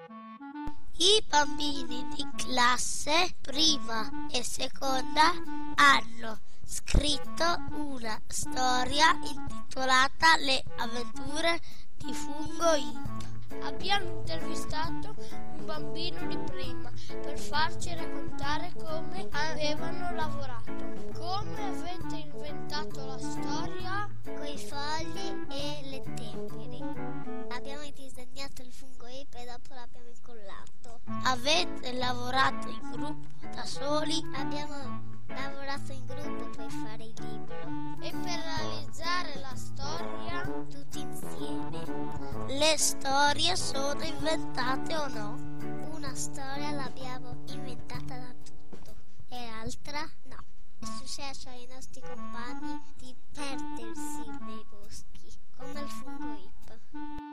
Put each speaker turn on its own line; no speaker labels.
I bambini di classe prima e seconda hanno scritto una storia intitolata Le avventure di Fungo Ip.
Abbiamo intervistato un bambino di prima per farci raccontare come avevano lavorato. Come avete inventato la storia?
Coi fogli e le temperi. Abbiamo disegnato il fungo Ip e dopo l'abbiamo incollato.
Avete lavorato in gruppo, da soli?
Abbiamo lavorato in gruppo per fare il libro.
E per realizzare la storia?
Tutti insieme.
Le storie sono inventate o no?
Una storia l'abbiamo inventata da tutto e l'altra no. È successo ai nostri compagni di perdersi nei boschi, come il fungo Ip.